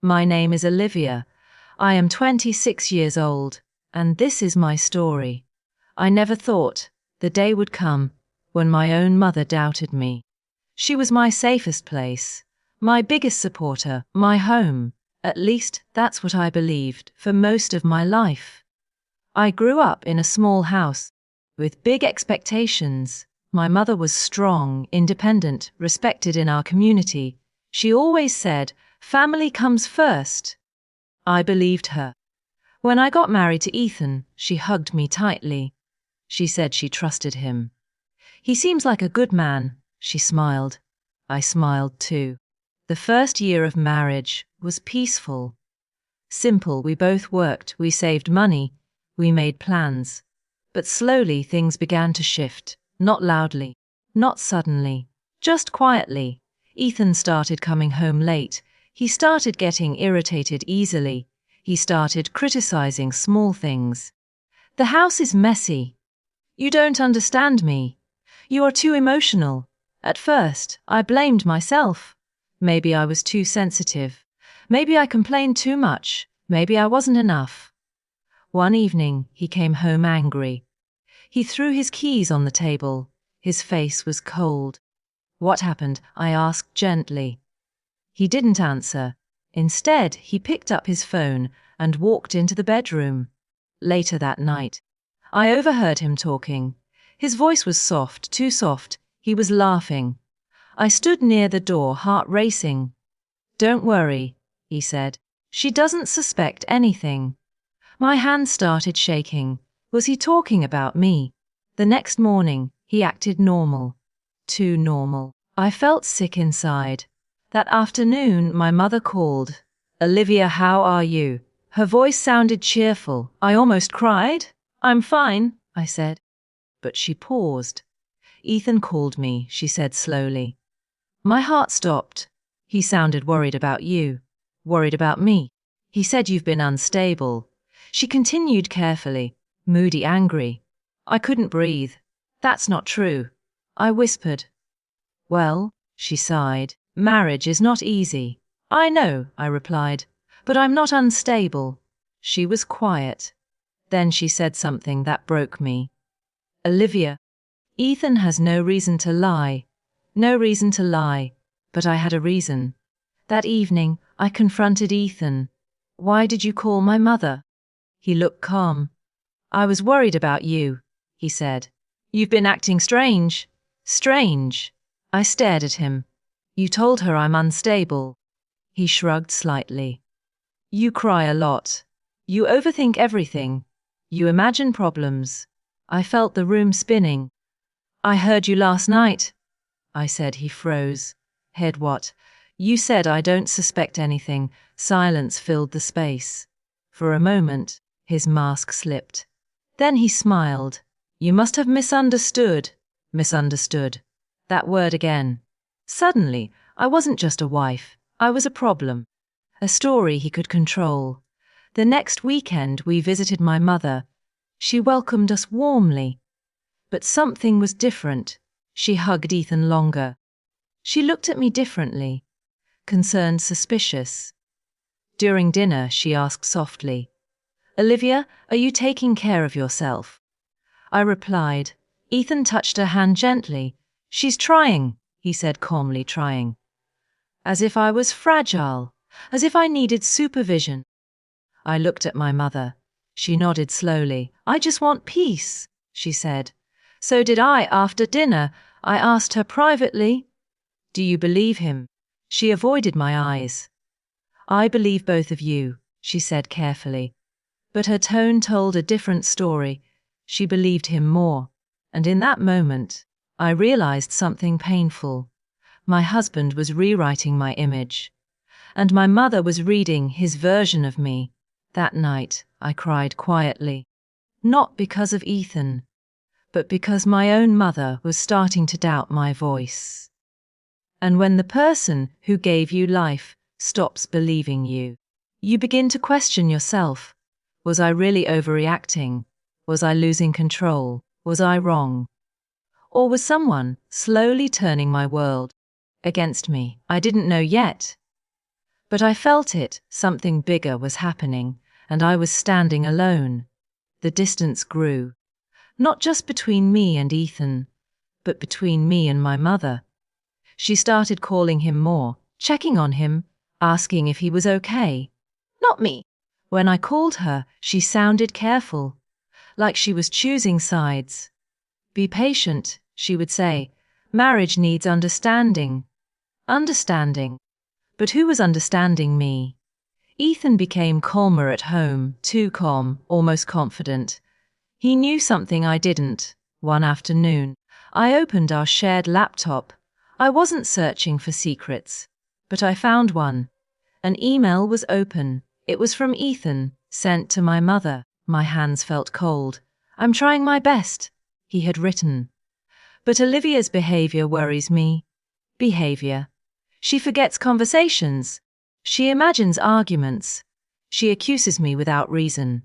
My name is Olivia. I am 26 years old, and this is my story. I never thought the day would come when my own mother doubted me. She was my safest place, my biggest supporter, my home. At least that's what I believed for most of my life. I grew up in a small house with big expectations. My mother was strong, independent, respected in our community. She always said, "Family comes first." I believed her. When I got married to Ethan, she hugged me tightly. She said she trusted him. "He seems like a good man," she smiled. I smiled too. The first year of marriage was peaceful. Simple, we both worked, we saved money, we made plans. But slowly things began to shift, not loudly, not suddenly, just quietly. Ethan started coming home late. He started getting irritated easily. He started criticizing small things. "The house is messy. You don't understand me. You are too emotional." At first, I blamed myself. Maybe I was too sensitive. Maybe I complained too much. Maybe I wasn't enough. One evening, he came home angry. He threw his keys on the table. His face was cold. "What happened?" I asked gently. He didn't answer. Instead, he picked up his phone and walked into the bedroom. Later that night, I overheard him talking. His voice was soft, too soft. He was laughing. I stood near the door, heart racing. "Don't worry," he said. "She doesn't suspect anything." My hand started shaking. Was he talking about me? The next morning, he acted normal. Too normal. I felt sick inside. That afternoon, my mother called. "Olivia, how are you?" Her voice sounded cheerful. I almost cried. "I'm fine," I said. But she paused. "Ethan called me," she said slowly. My heart stopped. "He sounded worried about you." "Worried about me?" "He said you've been unstable." She continued carefully. "Moody, angry." I couldn't breathe. "That's not true." I whispered. "Well," she sighed, "marriage is not easy." "I know," I replied, "but I'm not unstable." She was quiet. Then she said something that broke me. "Olivia, Ethan has no reason to lie." No reason to lie. But I had a reason. That evening, I confronted Ethan. "Why did you call my mother?" He looked calm. "I was worried about you," he said. "You've been acting strange." "Strange?" I stared at him. "You told her I'm unstable." He shrugged slightly. "You cry a lot. You overthink everything. You imagine problems." I felt the room spinning. "I heard you last night," I said. He froze. "Heard what?" "You said I don't suspect anything." Silence filled the space. For a moment, his mask slipped. Then he smiled. "You must have misunderstood." Misunderstood. That word again. Suddenly, I wasn't just a wife. I was a problem. A story he could control. The next weekend, we visited my mother. She welcomed us warmly. But something was different. She hugged Ethan longer. She looked at me differently. Concerned, suspicious. During dinner, she asked softly, "Olivia, are you taking care of yourself?" I replied. Ethan touched her hand gently. "She's trying," he said calmly, "trying." As if I was fragile, as if I needed supervision. I looked at my mother. She nodded slowly. "I just want peace," she said. So did I. After dinner, I asked her privately, "Do you believe him?" She avoided my eyes. "I believe both of you," she said carefully. But her tone told a different story. She believed him more. And in that moment, I realized something painful. My husband was rewriting my image. And my mother was reading his version of me. That night, I cried quietly. Not because of Ethan, but because my own mother was starting to doubt my voice. And when the person who gave you life stops believing you, you begin to question yourself. Was I really overreacting? Was I losing control? Was I wrong? Or was someone slowly turning my world against me? I didn't know yet. But I felt it, something bigger was happening, and I was standing alone. The distance grew, not just between me and Ethan, but between me and my mother. She started calling him more, checking on him, asking if he was okay. Not me. When I called her, she sounded careful, like she was choosing sides. Be patient, she would say. Marriage needs understanding. Understanding. But who was understanding me? Ethan became calmer at home, too calm, almost confident. He knew something I didn't. One afternoon, I opened our shared laptop. I wasn't searching for secrets, but I found one. An email was open. It was from Ethan, sent to my mother. My hands felt cold. "I'm trying my best," he had written. "But Olivia's behavior worries me." Behavior. She forgets conversations. She imagines arguments. She accuses me without reason.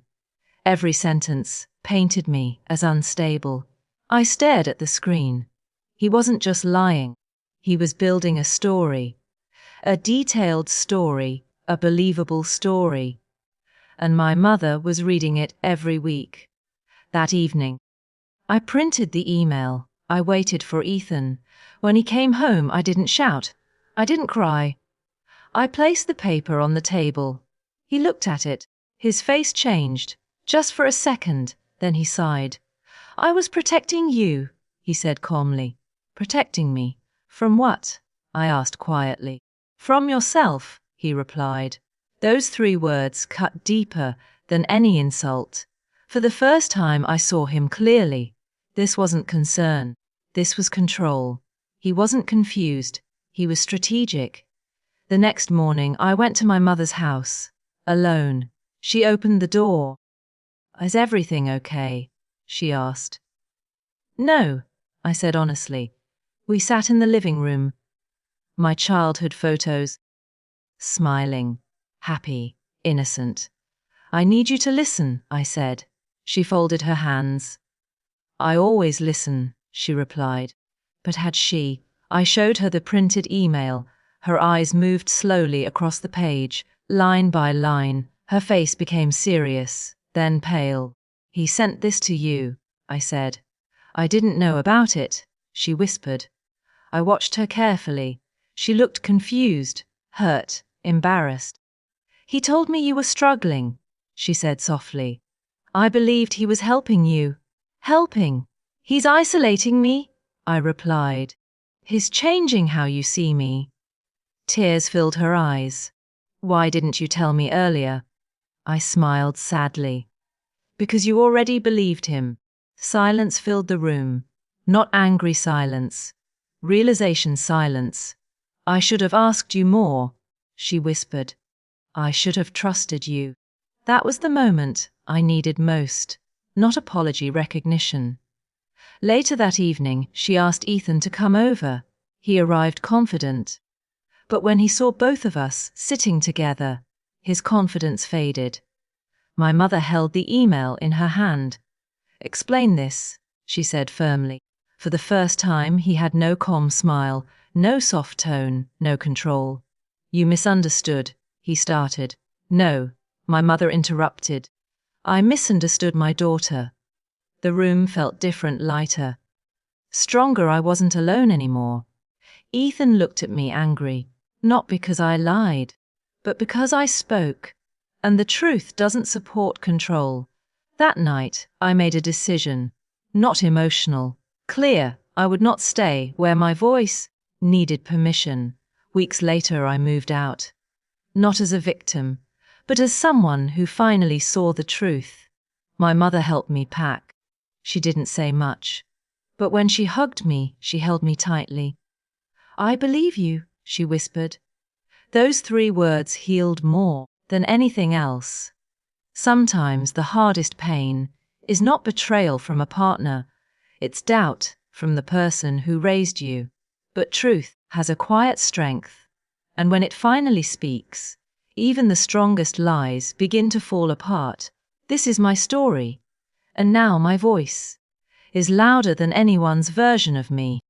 Every sentence painted me as unstable. I stared at the screen. He wasn't just lying. He was building a story. A detailed story, a believable story. And my mother was reading it every week. That evening, I printed the email. I waited for Ethan. When he came home, I didn't shout. I didn't cry. I placed the paper on the table. He looked at it. His face changed, just for a second, then he sighed. "I was protecting you," he said calmly. "Protecting me? From what?" I asked quietly. "From yourself," he replied. Those 3 words cut deeper than any insult. For the first time I saw him clearly. This wasn't concern. This was control. He wasn't confused. He was strategic. The next morning I went to my mother's house, alone. She opened the door. "Is everything okay?" she asked. "No," I said honestly. We sat in the living room. My childhood photos. Smiling, happy, innocent. "I need you to listen," I said. She folded her hands. "I always listen," she replied. But had she? I showed her the printed email. Her eyes moved slowly across the page, line by line. Her face became serious, then pale. "He sent this to you," I said. "I didn't know about it," she whispered. I watched her carefully. She looked confused, hurt, embarrassed. "He told me you were struggling," she said softly. "I believed he was helping you." "Helping? He's isolating me," I replied. "He's changing how you see me." Tears filled her eyes. "Why didn't you tell me earlier?" I smiled sadly. "Because you already believed him." Silence filled the room. Not angry silence. Realization silence. "I should have asked you more," she whispered. "I should have trusted you." That was the moment I needed most. Not apology, recognition. Later that evening, she asked Ethan to come over. He arrived confident. But when he saw both of us sitting together, his confidence faded. My mother held the email in her hand. "Explain this," she said firmly. For the first time, he had no calm smile, no soft tone, no control. "You misunderstood," he started. "No," my mother interrupted. "I misunderstood my daughter." The room felt different, lighter. Stronger. I wasn't alone anymore. Ethan looked at me angry, not because I lied, but because I spoke. And the truth doesn't support control. That night, I made a decision, not emotional, clear. I would not stay where my voice needed permission. Weeks later, I moved out. Not as a victim, but as someone who finally saw the truth. My mother helped me pack. She didn't say much, but when she hugged me, she held me tightly. "I believe you," she whispered. Those 3 words healed more than anything else. Sometimes the hardest pain is not betrayal from a partner, it's doubt from the person who raised you. But truth has a quiet strength, and when it finally speaks, even the strongest lies begin to fall apart. This is my story, and now my voice is louder than anyone's version of me.